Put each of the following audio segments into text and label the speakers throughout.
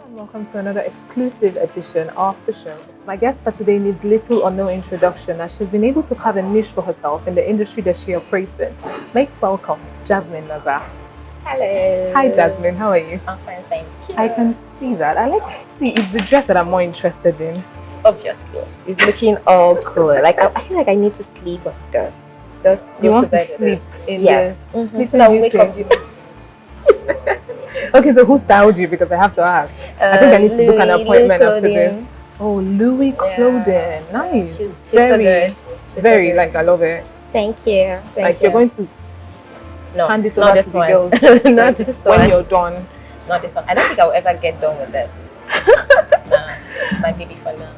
Speaker 1: And welcome to another exclusive edition of the show. My guest for today needs little or no introduction as she's been able to carve a niche for herself in the industry that she operates in. Make welcome Jasmine Naza.
Speaker 2: Hello.
Speaker 1: Hi Jasmine, how are you?
Speaker 2: I'm fine, thank you.
Speaker 1: I can see that. It's the dress that I'm more interested in.
Speaker 2: Obviously. It's looking all cool. Like I feel like I need to sleep on this. Just
Speaker 1: You want to
Speaker 2: bed
Speaker 1: sleep in
Speaker 2: yes.
Speaker 1: the sleeping
Speaker 2: So I'll
Speaker 1: beauty?
Speaker 2: wake up.
Speaker 1: Okay, so who styled you? Because I have to ask. I think I need to book an appointment after this. Oh, Louis clothing. Nice.
Speaker 2: She's
Speaker 1: very,
Speaker 2: so good. She's
Speaker 1: very,
Speaker 2: so good.
Speaker 1: like, I love it.
Speaker 2: Thank you. Thank
Speaker 1: You're going to
Speaker 2: no,
Speaker 1: hand it
Speaker 2: not
Speaker 1: over
Speaker 2: this
Speaker 1: to the
Speaker 2: one.
Speaker 1: girls
Speaker 2: Not this
Speaker 1: when
Speaker 2: one.
Speaker 1: you're done.
Speaker 2: Not this one. I don't think I'll ever get done with this. It's my baby for now.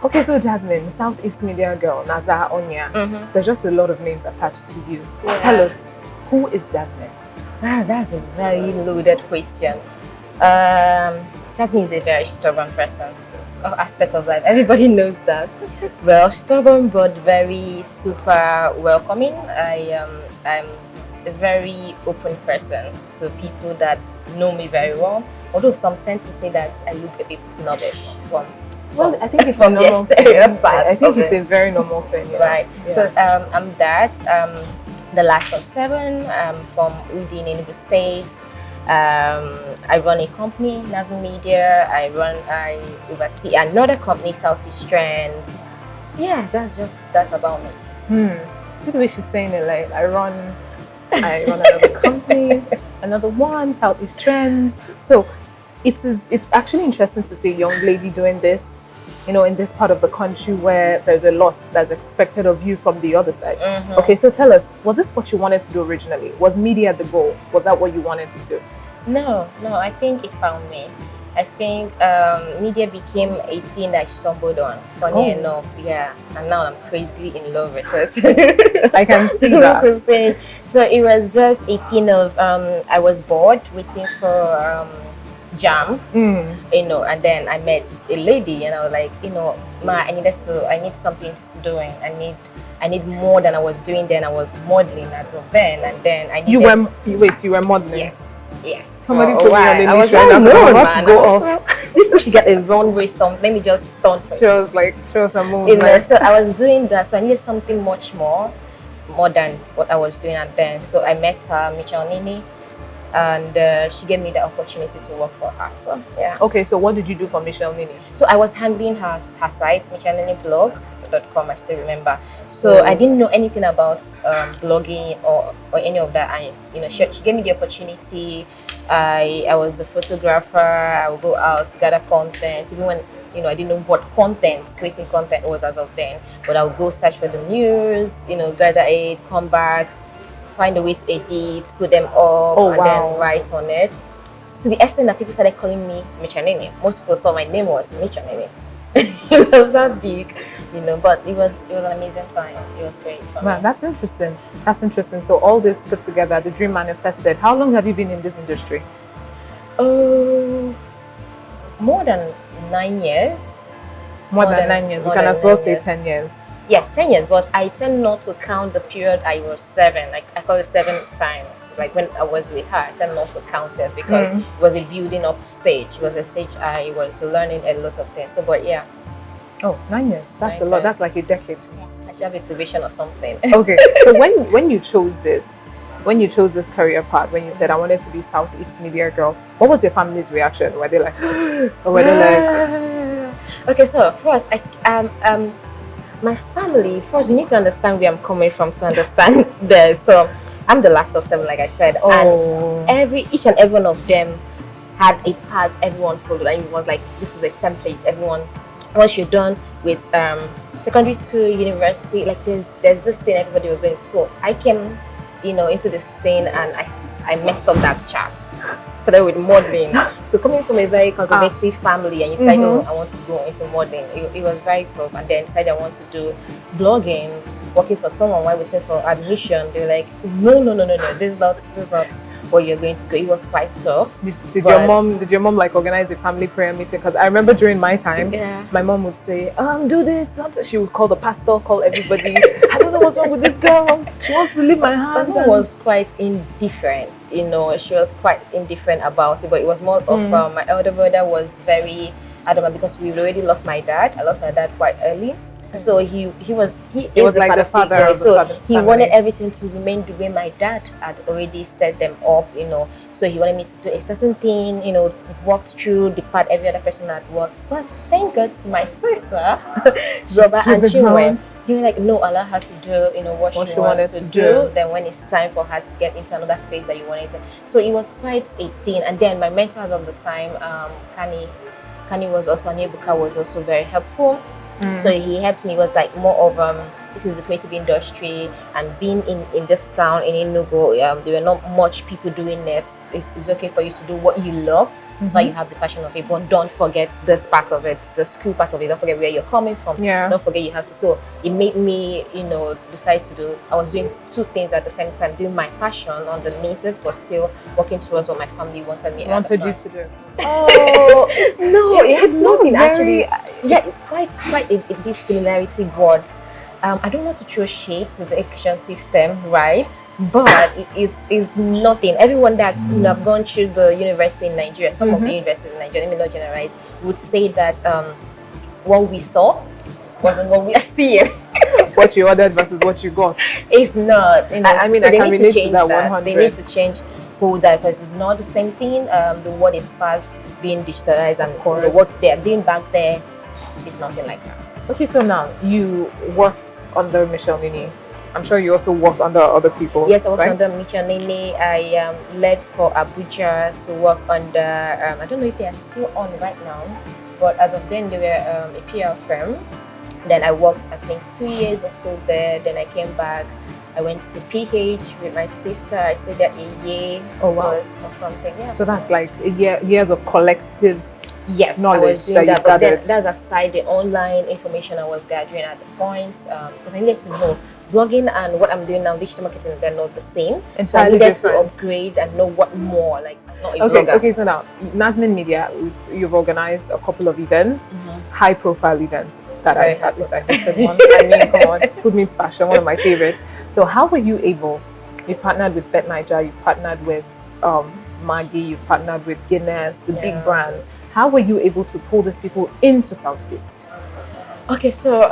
Speaker 1: Okay, so Jasmine, Southeast Media girl, Naza Onyia. There's just a lot of names attached to you.
Speaker 2: Yeah.
Speaker 1: Tell us, who is Jasmine?
Speaker 2: That's a very loaded question. Jasmine is a very stubborn person. Aspect of life, everybody knows that. Well, stubborn but very super welcoming. I'm a very open person to people that know me very well. Although some tend to say that I look a bit snobby
Speaker 1: Well, I think it's
Speaker 2: from
Speaker 1: a
Speaker 2: the
Speaker 1: normal
Speaker 2: exterior
Speaker 1: thing.
Speaker 2: part
Speaker 1: I think
Speaker 2: of
Speaker 1: it's
Speaker 2: it.
Speaker 1: a very normal thing, you know?
Speaker 2: Right.
Speaker 1: Yeah.
Speaker 2: So I'm that. The last of 7. From Udi in Enugu State. I run a company, Nazmine Media. I oversee another company, Southeast Trend. Yeah, that's just that about me.
Speaker 1: See the way she's saying it, like I run another company, another one, Southeast Trends. So it's actually interesting to see a young lady doing this, you know, in this part of the country where there's a lot that's expected of you from the other side. Okay, so tell us, was this what you wanted to do originally? Was media the goal? Was that what you wanted to do?
Speaker 2: No, I think it found me. I think media became a thing that I stumbled on, funny enough, yeah. And now I'm crazily in love with it.
Speaker 1: I can see that.
Speaker 2: So it was just a thing of, I was bored waiting for jam, you know, and then I met a lady and I was like, you know, I need something to doing. I need more than I was doing then. I was modeling as of then, and then I needed...
Speaker 1: You were modeling?
Speaker 2: Yes.
Speaker 1: Somebody put me on the
Speaker 2: I was
Speaker 1: list right now.
Speaker 2: no,
Speaker 1: I'm about
Speaker 2: man.
Speaker 1: to go off.
Speaker 2: People should get a runway song. Let me just stunt.
Speaker 1: Show us a move.
Speaker 2: You know, so I was doing that, so I needed something much more than what I was doing at then. So I met her, Michelle Nini, and she gave me the opportunity to work for her. So yeah.
Speaker 1: Okay, so what did you do for Michelle Nini?
Speaker 2: So I was handling her site, michelleniniblog.com. I still remember. So I didn't know anything about blogging or any of that. And you know, she gave me the opportunity. I was the photographer. I would go out, gather content, even when I didn't know what creating content was as of then. But I would go search for the news, gather it, come back, find a way to edit, put them up, and then write on it. To the extent that people started calling me Michelini. Most people thought my name was Michelini. It was that big, but it was an amazing time. It was great for me.
Speaker 1: That's interesting. That's interesting. So all this put together, the dream manifested. How long have you been in this industry?
Speaker 2: More than 9 years.
Speaker 1: More than 9 years. You can as well say 10 years.
Speaker 2: Yes, 10 years, but I tend not to count the period I was 7. Like I call it 7 times. Like when I was with her, I tend not to count it because it was a building up stage. It was a stage I was learning a lot of things. So, but yeah.
Speaker 1: Oh, 9 years. That's a lot. That's like a decade.
Speaker 2: I should have a division or something.
Speaker 1: Okay. So when you chose this career path, when you said I wanted to be Southeast Media girl, what was your family's reaction? Were they like, or were they like?
Speaker 2: Okay, so first, my family. First, you need to understand where I'm coming from to understand this. So, I'm the last of 7, like I said, and each and every one of them had a path everyone followed, and it was like this is a template. Everyone, once you're done with secondary school, university, like there's this thing everybody was doing. So I came, into this scene, and I messed up that chart. Started with modeling. So coming from a very conservative family, and you say, "Oh, I want to go into modeling," it was very tough. And then decided I want to do blogging. Working for someone while waiting for admission, they're like, no, this is not where you're going to go. It was quite tough.
Speaker 1: Did your mom like organize a family prayer meeting? Because I remember during my time, my mom would say, do this, not. She would call the pastor, call everybody. I don't know know what's wrong with this girl. She wants to leave my hands.
Speaker 2: My mom was quite indifferent. You know, she was quite indifferent about it. But it was more of my elder brother was very adamant because we already lost my dad. I lost my dad quite early. So he was
Speaker 1: like the father of the
Speaker 2: so
Speaker 1: family.
Speaker 2: He wanted everything to remain the way my dad had already set them up, you know. So he wanted me to do a certain thing, you know, worked through the part every other person had worked. But thank God to my sister, Zoba and Chinwe, he was like, no, allow her to do, you know, what she wanted to do. Then when it's time for her to get into another phase that you wanted to. So it was quite a thing. And then my mentors of the time, Kani was also, Aniebuka was also very helpful. So he helped me. He was like more of this is the creative industry, and being in this town in Enugu, there were not much people doing it. It's okay for you to do what you love. That's why you have the passion of it, but don't forget this part of it, the school part of it. Don't forget where you're coming from. Don't forget you have to. So it made me, you know, decide to do. I was doing two things at the same time, doing my passion underneath it, but still working towards what my family wanted you to do. Oh no, it has nothing actually. Yeah, it's quite these similarity words. I don't want to throw shades to the education system, right? But it is nothing. Everyone that's have gone through the university in Nigeria, some of the universities in Nigeria, let me not generalize, would say that what we saw wasn't what we are seeing.
Speaker 1: What you ordered versus what you got.
Speaker 2: It's not. You know,
Speaker 1: I mean,
Speaker 2: so
Speaker 1: I can relate to that 100.
Speaker 2: They need to change who that because it's not the same thing. The world is fast being digitalized, and what they are doing back there is nothing like that.
Speaker 1: Okay, so now you worked under Michelle Nini. I'm sure you also worked under other people.
Speaker 2: Yes, I worked under Michelle Nini. I left for Abuja to work under, I don't know if they are still on right now, but as of then they were a PR firm. Then I worked, I think, 2 years or so there. Then I came back. I went to PH with my sister. I stayed there a year. Oh wow, or something. Yeah.
Speaker 1: So that's like years of collective
Speaker 2: I
Speaker 1: knowledge
Speaker 2: was doing that, but
Speaker 1: gathered.
Speaker 2: then that's aside the online information I was gathering at the point, because I needed to know blogging and what I'm doing now, digital marketing, they're not the same. So I needed to upgrade and know what more, like not a blogger.
Speaker 1: Okay, so now Nazmine Media, you've organized a couple of events, high profile events that I hosted one. I mean, come on, food meets fashion, one of my favorites. So how were you able? You partnered with Bet Niger, you partnered with Maggie, you partnered with Guinness, the big brands. How were you able to pull these people into Southeast?
Speaker 2: Okay, so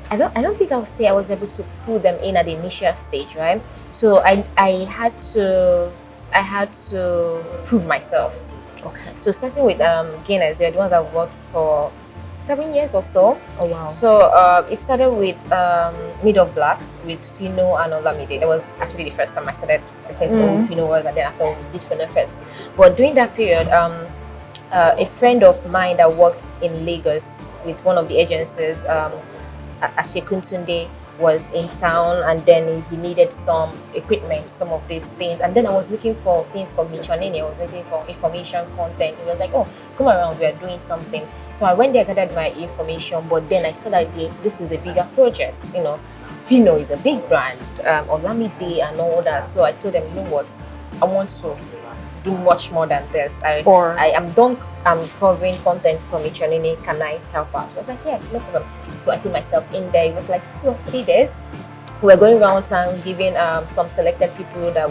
Speaker 2: I don't think I would say I was able to pull them in at the initial stage, right? So I had to prove myself. Okay. So starting with Guinness, they're the ones that worked for 7 years or so. Oh wow. So it started with Mid of Black with Fino and Olamide. That was actually the first time I started with Fino was, and then after we did Fino first. But during that period, a friend of mine that worked in Lagos with one of the agencies, Ashekuntunde, was in town, and then he needed some equipment, some of these things, and then I was looking for things for Michanini. I was looking for information content. He was like, oh, come around, we are doing something. So I went there, gathered my information, but then I saw that this is a bigger project, you know. Fino is a big brand, Olamide and all that. So I told them, you know what, I want to do much more than this. I am done. I'm covering content for Michanini. Can I help out? I was like, yeah, no problem. So I put myself in there. It was like 2 or 3 days. We were going around town giving some selected people that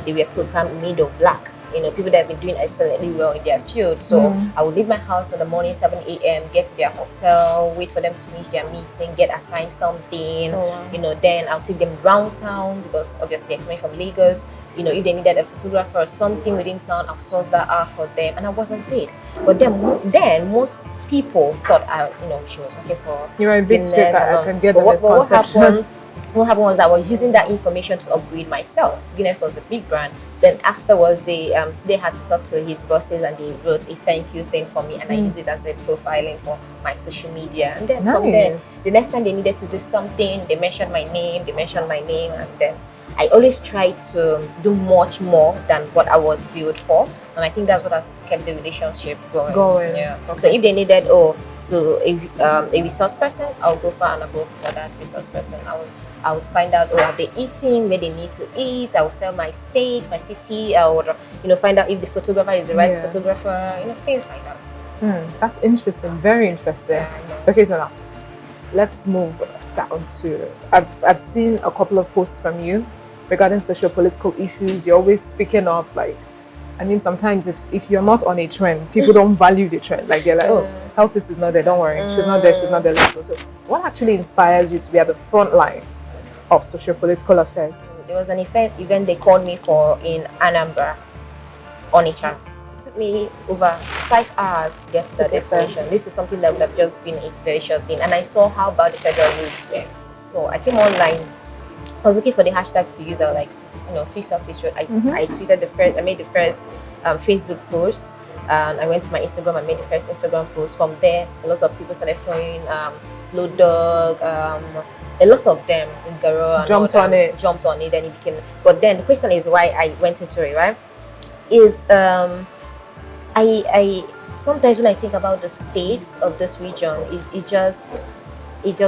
Speaker 2: they were programmed Mid of Black. You know, people that have been doing excellently well in their field. So I would leave my house in the morning, 7 a.m., get to their hotel, wait for them to finish their meeting, get assigned something. You know, then I'll take them around town because obviously they're coming from Lagos. You know, if they needed a photographer or something within town, I'll source that out for them, and I wasn't paid. But then most people thought she was working for.
Speaker 1: You're a big chick. I can get the misconception.
Speaker 2: What happened was I was using that information to upgrade myself. Guinness was a big brand. Then afterwards, they had to talk to his bosses, and they wrote a thank you thing for me, and I used it as a profiling for my social media. And then from then, the next time they needed to do something, they mentioned my name, and then I always try to do much more than what I was billed for, and I think that's what has kept the relationship going. Yeah. Okay. So if they needed a resource person, I'll go far and above for that resource person. I would find out are they eating, where they need to eat. I will sell my state, my city. I would find out if the photographer is the right photographer. Things like that.
Speaker 1: That's interesting. Very interesting. Okay, so now let's move down to, I've seen a couple of posts from you regarding socio-political issues. You're always speaking up, like, I mean, sometimes if you're not on a trend, people don't value the trend. Like, they're like, oh, Southeast is not there, don't worry. She's not there, she's not there. So what actually inspires you to be at the front line of socio-political affairs?
Speaker 2: There was an event they called me for in Anambra, Onitsha. It took me over 5 hours to get to that destination. This is something that would have just been a very short thing. And I saw how bad the federal roads were. So I came online. I was looking for the hashtag to use. I was like, free Southeast Road. I tweeted the first, I made the first Facebook post. And I went to my Instagram and made the first Instagram post. From there, a lot of people started following Slow Dog, a lot of them in Garo jumped on it, then it became. But then the question is why I went into it, right? It's I sometimes when I think about the states of this region, it just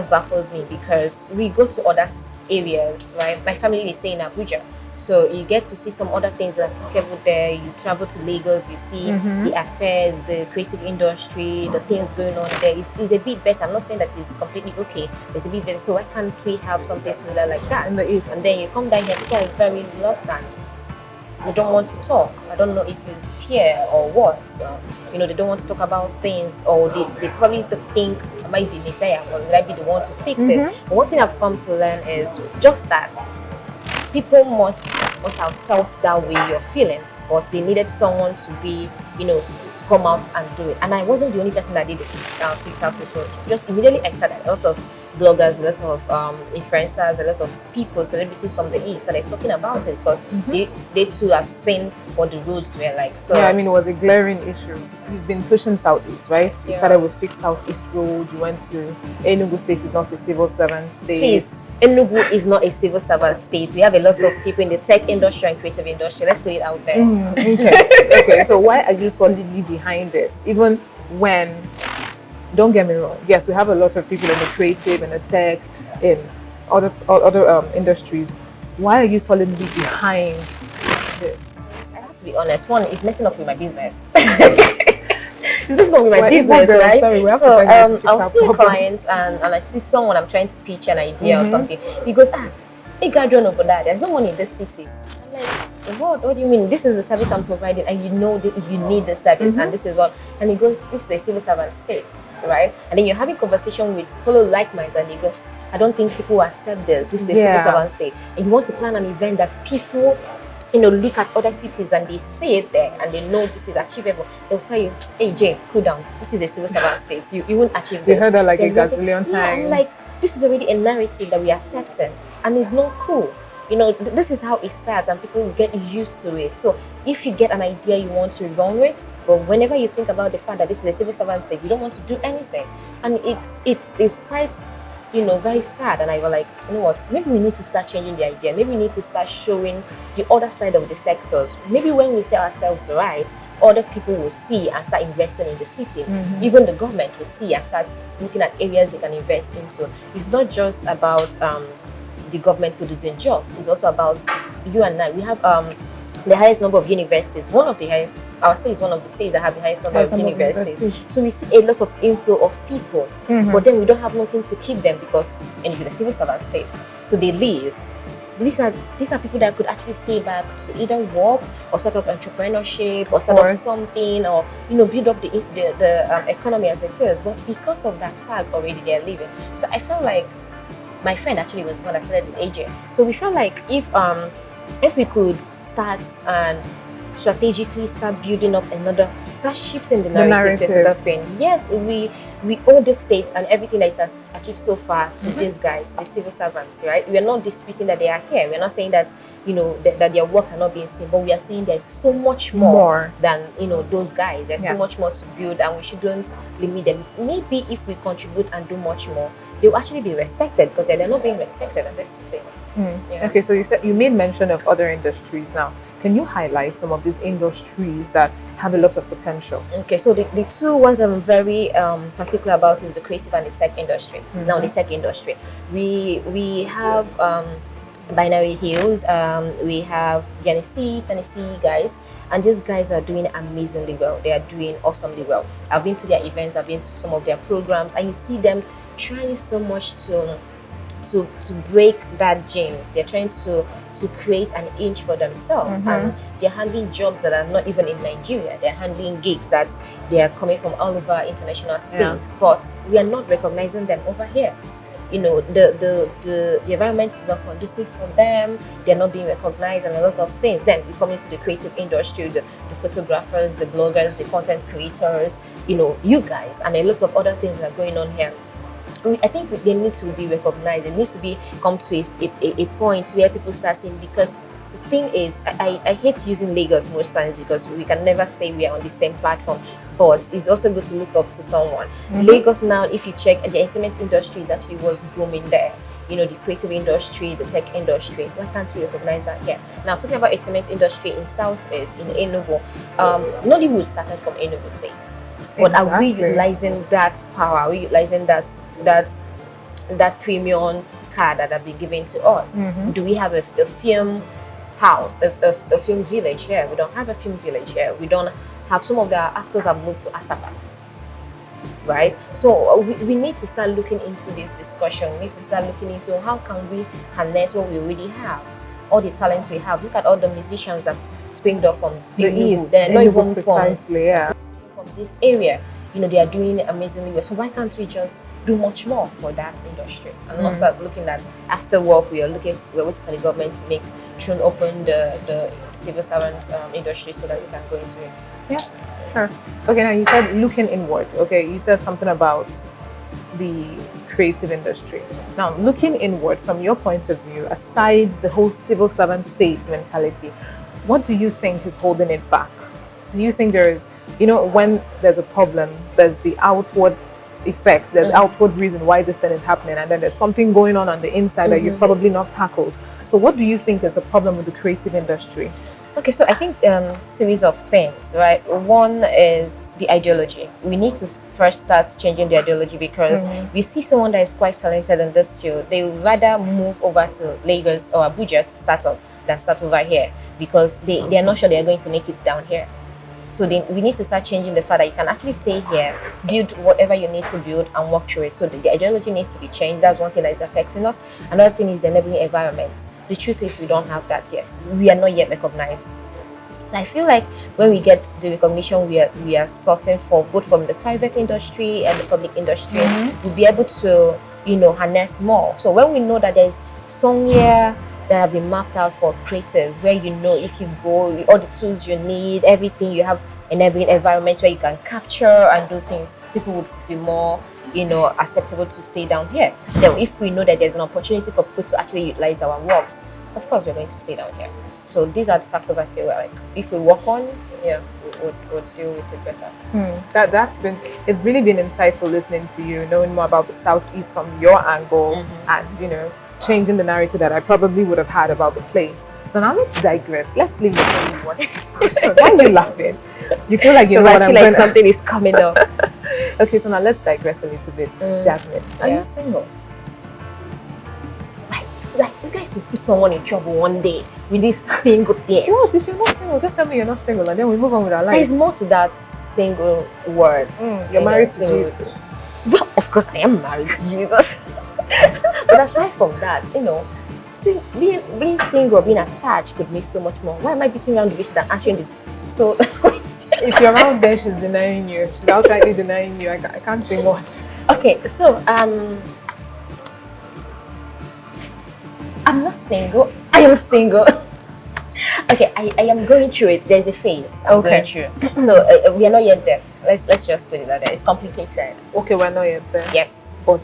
Speaker 2: baffles me, because we go to other areas, right? My family is staying in Abuja, so you get to see some other things that are applicable there. You travel to Lagos, you see the affairs, the creative industry, the things going on there. It's a bit better. I'm not saying that it's completely okay, but it's a bit better. So why can't we have something similar like that
Speaker 1: in the East?
Speaker 2: And then you come down here, people are very reluctant. They don't want to talk. I don't know if it's fear or what. They don't want to talk about things, or they probably think, am I the Messiah, or will I be the one to fix it? But one thing I've come to learn is just that people must have felt that way you're feeling, but they needed someone to be, to come out and do it. And I wasn't the only person that did fix out this road. Just immediately I started. A lot of bloggers, a lot of influencers, a lot of people, celebrities from the East started talking about it, because they too have seen what the roads were like. So
Speaker 1: yeah, I mean, it was a glaring issue. You've been pushing Southeast, right? You started with Fix Southeast Road. You went to Enugu State is not a civil servant state.
Speaker 2: Please, Enugu is not a civil servant state. We have a lot of people in the tech industry and creative industry. Let's put it out there.
Speaker 1: Okay. So why are you solidly behind it? Even when, don't get me wrong, yes, we have a lot of people in the creative, in the tech, in other industries. Why are you solidly behind this?
Speaker 2: I have to be honest. One, it's messing up with my business. It's messing up with my business, right?
Speaker 1: Sorry,
Speaker 2: I'll see a client and I see someone I'm trying to pitch an idea or something. He goes, hey, Gadron over there, there's no one in this city. I'm like, what do you mean? This is the service I'm providing, and you know that you need the service, and this is what. And he goes, this is a civil servant state, right? And then you're having conversation with fellow like minds, and he goes, I don't think people will accept this. This is a civil servant state. And you want to plan an event that people, look at other cities and they see it there and they know this is achievable. They'll tell you, hey Jane, cool down. This is a civil servant state. You won't achieve this.
Speaker 1: You heard that like a gazillion times.
Speaker 2: Yeah, like, this is already a narrative that we are accepting, and it's not cool. This is how it starts, and people get used to it. So if you get an idea you want to run with, but whenever you think about the fact that this is a civil servant state, you don't want to do anything, and it's quite very sad. And I was like, you know what, maybe we need to start changing the idea. Maybe we need to start showing the other side of the sectors. Maybe when we say ourselves right, other people will see and start investing in the city. Even the government will see and start looking at areas they can invest into. It's not just about the government producing jobs. It's also about you and I. We have the highest number of universities. One of the highest, our state is one of the states that have the highest number of universities. So we see a lot of inflow of people, but then we don't have nothing to keep them, because it's a civil servant state. So they leave. These are people that could actually stay back to either work or start up entrepreneurship or start up something, or build up the economy as it is. But because of that tag already, they're leaving. So I felt like my friend actually was the one that started with AJ. So we felt like if we could start and strategically start building up start shifting the narrative to that thing. Yes, we owe the states and everything that it has achieved so far to these guys, the civil servants, right? We are not disputing that they are here. We are not saying that that their works are not being seen, but we are saying there's so much more than those guys. There's so much more to build, and we shouldn't limit them. Maybe if we contribute and do much more, they will actually be respected, because they're not being respected in this city.
Speaker 1: Okay, so you made mention of other industries. Now, can you highlight some of these industries that have a lot of potential? Okay,
Speaker 2: so the two ones I'm very particular about is the creative and the tech industry. Now, the tech industry, we have Binary Hills, we have Tennessee guys, and these guys are doing amazingly well. They are doing awesomely well. I've been to their events, I've been to some of their programs, and you see them trying so much to to break that genes. They're trying to create an inch for themselves, and they're handling jobs that are not even in Nigeria. They're handling gigs that they are coming from all over international space, but we are not recognizing them over here. You know, the environment is not conducive for them. They're not being recognized, and a lot of things. Then we come into the creative industry, the photographers, the bloggers, the content creators, you know, you guys, and a lot of other things that are going on here. I think they need to be recognized. It needs to be come to a point where people start saying, because the thing is, I hate using Lagos most times because we can never say we are on the same platform, but it's also good to look up to someone. Lagos now, if you check, the entertainment industry is actually was booming there. You know, the creative industry, the tech industry. Why can't we recognize that here? Now, talking about entertainment industry in Southeast, in Enugu, Nollywood started from Enugu State. But are we utilizing that power? Are we utilizing that premium card that have been given to us? Do we have a film house, a film village here? We don't have a film village here. We don't have, some of the actors have moved to Asaba, right? So we need to start looking into this discussion. We need to start looking into how can we harness what we already have, all the talent we have. Look at all the musicians that springed up from the East. They're not even precisely from this area. You know, they are doing amazingly well. So why can't we just do much more for that industry and not start looking at after work? We're waiting for the government to open the civil servants industry so that we can go into it.
Speaker 1: Yeah, sure. Okay, now you said looking inward. Okay, you said something about the creative industry. Now, looking inward from your point of view, aside the whole civil servant state mentality, what do you think is holding it back? Do you think there is, you know, when there's a problem, there's the outward effect, there's outward reason why this thing is happening, and then there's something going on the inside that you've probably not tackled. So what do you think is the problem with the creative industry?
Speaker 2: Okay, so I think series of things, right? One is the ideology. We need to first start changing the ideology, because we see someone that is quite talented in this field, they would rather move over to Lagos or Abuja to start up than start over here, because they are not sure they are going to make it down here. So we need to start changing the fact that you can actually stay here, build whatever you need to build, and work through it. So the ideology needs to be changed. That's one thing that is affecting us. Another thing is the enabling environment. The truth is we don't have that yet. We are not yet recognized. So I feel like when we get the recognition we are sorting for, both from the private industry and the public industry, we'll be able to, you know, harness more. So when we know that there's somewhere that have been mapped out for creatives, where, you know, if you go, all the tools you need, everything, you have enabling environment where you can capture and do things, people would be more, you know, acceptable to stay down here. Then if we know that there's an opportunity for people to actually utilize our works, of course we're going to stay down here. So these are the factors I feel like if we work on, we'll deal with it better.
Speaker 1: It's really been insightful listening to you, knowing more about the Southeast from your angle, and, you know, changing the narrative that I probably would have had about the place. So now let's digress. Let's leave the one discussion. Why are you laughing? You feel like you know what I'm
Speaker 2: like something is coming up.
Speaker 1: Okay, so now let's digress a little bit. Jasmine, are you single?
Speaker 2: Like you guys will put someone in trouble one day with this single thing.
Speaker 1: What? If you're not single, just tell me you're not single, and then we move on with our lives.
Speaker 2: There's more to that single word.
Speaker 1: You're married to Jesus.
Speaker 2: Well, of course I am married to Jesus. But aside from that, you know, being single, being attached could mean so much more. Why am I beating around the bush than answering the question?
Speaker 1: If you're around there, she's denying you. She's outrightly denying you. I can't say much.
Speaker 2: Okay, so I'm not single. I am single. Okay, I am going through it. There's a phase I'm going through. So we are not yet there. Let's just put it like that. It's complicated.
Speaker 1: Okay, we're not yet there.
Speaker 2: Yes,
Speaker 1: but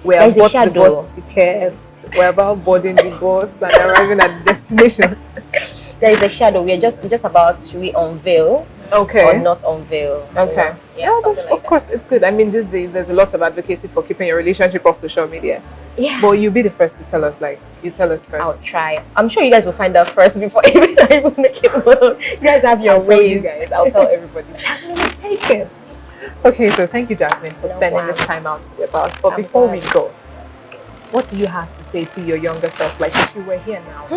Speaker 1: we're about the bus tickets. We're about boarding the bus and arriving at the destination.
Speaker 2: There is a shadow. We're just about, should we unveil or not unveil?
Speaker 1: Okay.
Speaker 2: Yeah,
Speaker 1: of course, it's good. I mean, these days there's a lot of advocacy for keeping your relationship off social media.
Speaker 2: Yeah.
Speaker 1: But you'll be the first to tell us. Like, you tell us first.
Speaker 2: I'll try. I'm sure you guys will find out first before even I will make it known. You guys have your ways.
Speaker 1: I'll tell everybody. Jasmine is taken. Okay, so thank you, Jasmine, for spending this time out with us. But before we go, what do you have to say to your younger self? Like, if you were here now,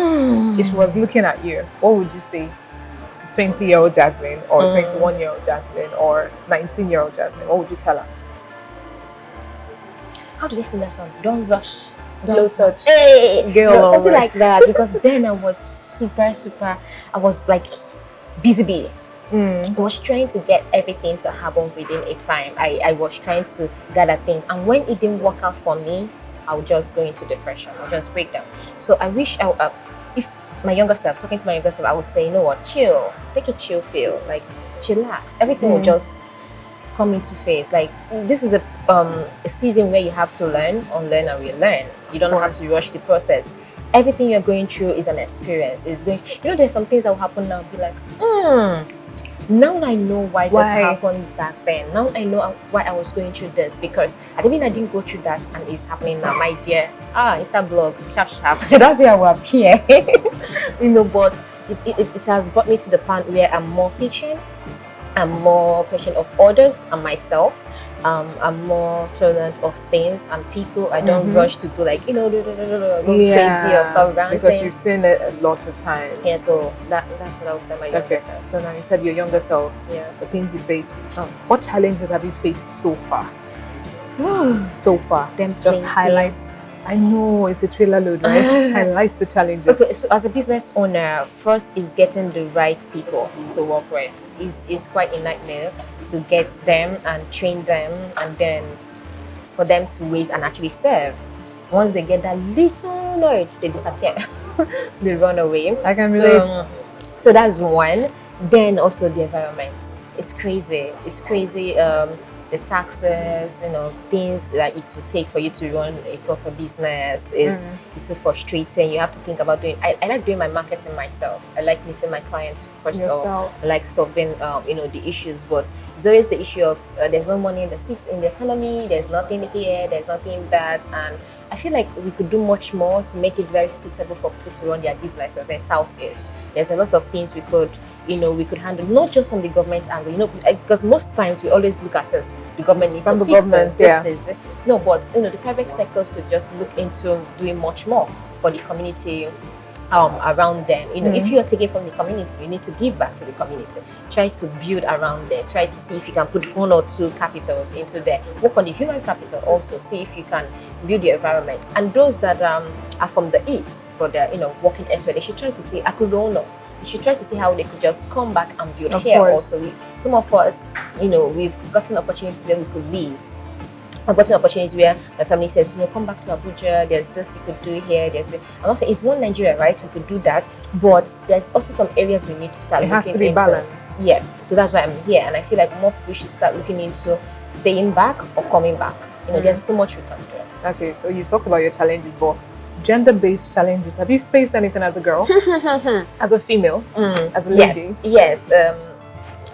Speaker 1: if she was looking at you, what would you say to 20-year-old Jasmine, or 21-year-old Jasmine, or 19-year-old Jasmine? What would you tell her?
Speaker 2: How do they sing that song? Don't rush
Speaker 1: Slow touch.
Speaker 2: Hey,
Speaker 1: Girl,
Speaker 2: no, something like that. Because then I was super. I was like busy. I was trying to get everything to happen within a time. I was trying to gather things, and when it didn't work out for me, I would just go into depression. I'll just break down. So I wish if my younger self, talking to my younger self, I would say, you know what, chill, take a chill feel, like chillax. Everything will just come into phase. Like this is a season where you have to learn, unlearn, and relearn. You don't have to rush the process. Everything you're going through is an experience. It's going. You know, there's some things that will happen now. Be like, now I know why this happened back then. Now I know why I was going through this, because I didn't go through that, and it's happening now. My dear, Insta blog, sharp. That's how I will appear. You know, but it has brought me to the point where I'm more patient. I'm more patient of others and myself. I'm more tolerant of things and people. I don't rush to go like, go crazy or start ranting.
Speaker 1: Because you've seen it a lot of times.
Speaker 2: Yeah, so that's what I would say my younger self.
Speaker 1: So now you said your younger self, the things you faced. What challenges have you faced so far? So far. Just highlights. I know it's a trailer load, right? Highlights the challenges.
Speaker 2: Okay, so as a business owner, first is getting the right people to work with. It's quite a nightmare to get them and train them, and then for them to wait and actually serve. Once they get that little knowledge, they disappear. They run away.
Speaker 1: I can relate.
Speaker 2: So that's one. Then also the environment. It's crazy. It's crazy. The taxes, things that it would take for you to run a proper business is so frustrating. You have to think about doing. I like doing my marketing myself. I like meeting my clients first of all. I like solving, the issues. But it's always the issue of there's no money in the economy. There's nothing here. There's nothing that, and I feel like we could do much more to make it very suitable for people to run their businesses in Southeast. There's a lot of things we could handle, not just from the government angle, because most times we always look at it, the government needs
Speaker 1: from
Speaker 2: to
Speaker 1: the
Speaker 2: fix
Speaker 1: government,
Speaker 2: this. No, but the private sectors could just look into doing much more for the community around them. If you're taking from the community, you need to give back to the community. Try to build around there. Try to see if you can put 1 or 2 capitals into there. Work on the human capital also. See if you can build the environment. And those that are from the east, but they're working elsewhere, they should try to see Akudono. You should try to see how they could just come back and build here also. Some of us, we've gotten opportunities where we could leave. I've gotten opportunities where my family says, come back to Abuja, there's this you could do here, there's this. And also, it's one Nigeria, right? We could do that. But there's also some areas we need to start looking into. It has to be balanced. Yes. So that's why I'm here. And I feel like more people should start looking into staying back or coming back. There's so much we can do.
Speaker 1: Okay, so you've talked about your challenges, but gender-based challenges. Have you faced anything as a girl? As a female? As a lady?
Speaker 2: Yes.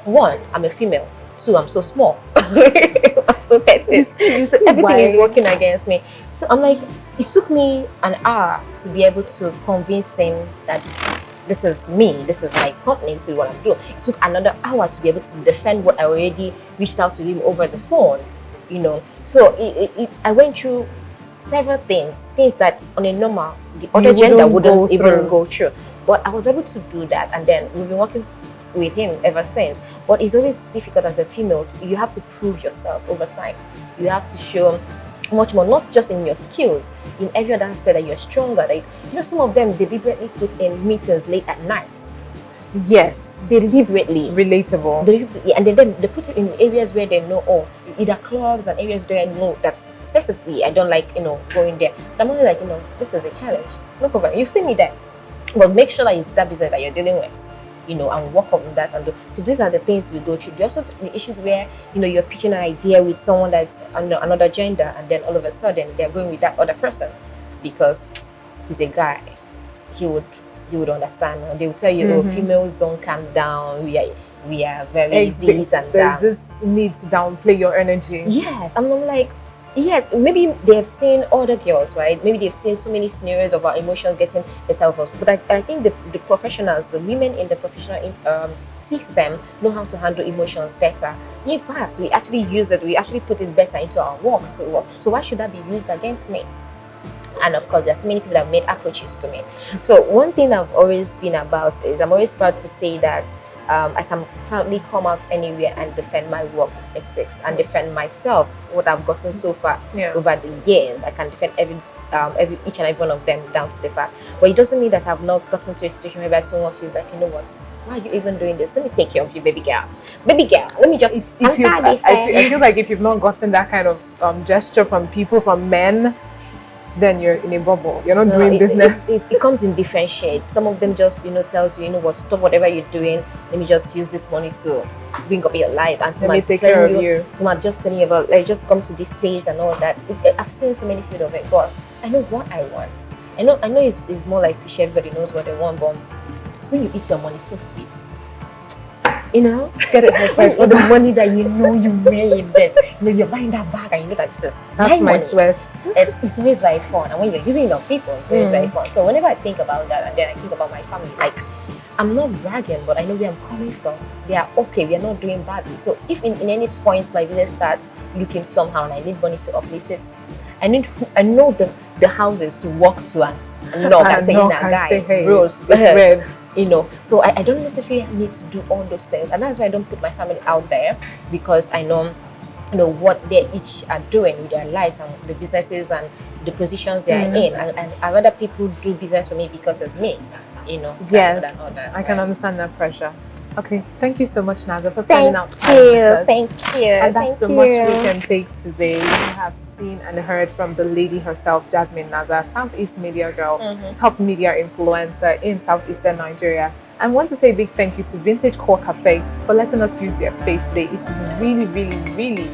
Speaker 2: One, I'm a female. Two, I'm so small. I'm so petty. So everything is working against me. So I'm like, it took me an hour to be able to convince him that this is me, this is my company, this is what I'm doing. It took another hour to be able to defend what I already reached out to him over the phone. So I went through several things that on a normal, the other gender wouldn't even go through. But I was able to do that, and then we've been working with him ever since. But it's always difficult as a female. You have to prove yourself over time. You have to show much more, not just in your skills, in every other aspect that you're stronger. Some of them deliberately put in meetings late at night.
Speaker 1: Yes.
Speaker 2: Deliberately.
Speaker 1: Relatable.
Speaker 2: And then they put it in areas where they know, either clubs and areas where I know that specifically I don't like, going there. But I'm only like, this is a challenge. No problem. You see me there. But make sure that it's that business that you're dealing with, and work on that. So these are the things we go through. There's also the issues where, you're pitching an idea with someone that's another gender, and then all of a sudden they're going with that other person because he's a guy. You would understand. And they will tell you, females don't calm down. We are very this and that.
Speaker 1: There's this need to downplay your energy.
Speaker 2: Yes, I'm like, yeah, maybe they have seen other girls, right? Maybe they've seen so many scenarios of our emotions getting better of us. But I think the professionals, the women in the professional system know how to handle emotions better. In fact, we actually use it. We actually put it better into our work. So why should that be used against me? And of course, there's so many people that have made approaches to me. So one thing I've always been about is I'm always proud to say that I can proudly come out anywhere and defend my work ethics and defend myself, what I've gotten so far over the years. I can defend each and every one of them down to the fact. But it doesn't mean that I've not gotten to a situation whereby someone feels like, you know what, why are you even doing this? Let me take care of you, baby girl. Baby girl, let me just.
Speaker 1: I feel like if you've not gotten that kind of gesture from people, from men, then you're in a bubble. You're not doing business.
Speaker 2: It comes in different shades. Some of them just, tells you, you know what, stop whatever you're doing. Let me just use this money to bring up your life. And
Speaker 1: let me take care of you.
Speaker 2: Some are just telling you about, like, just come to this place and all that. I've seen so many fields of it, but I know what I want. I know it's more like fish. Everybody knows what they want, but when you eat your money, it's so sweet.
Speaker 1: Get it
Speaker 2: for the money that you made. Then you're buying that bag and you know that this is
Speaker 1: that's my sweat.
Speaker 2: It's always very fun, and when you're using it on people, it's always very fun. So whenever I think about that, and then I think about my family, like, I'm not bragging, but I know where I'm coming from. They are okay. We are not doing badly. So if in any point my business starts looking somehow and I need money to uplift it, I know the houses to walk to and knock and say, guy,
Speaker 1: hey,
Speaker 2: bros,
Speaker 1: it's red.
Speaker 2: So I don't necessarily need to do all those things, and that's why I don't put my family out there, because I know what they each are doing with their lives and the businesses and the positions they are in, and I rather people do business for me because it's me,
Speaker 1: Yes, I can understand that pressure. Okay, thank you so much, Naza, for spending out time with us.
Speaker 2: Thank you.
Speaker 1: And that's the much we can take today. We have seen and heard from the lady herself, Jasmine Naza, Southeast media girl, top media influencer in Southeastern Nigeria. I want to say a big thank you to Vintage Core Cafe for letting us use their space today. It is really, really, really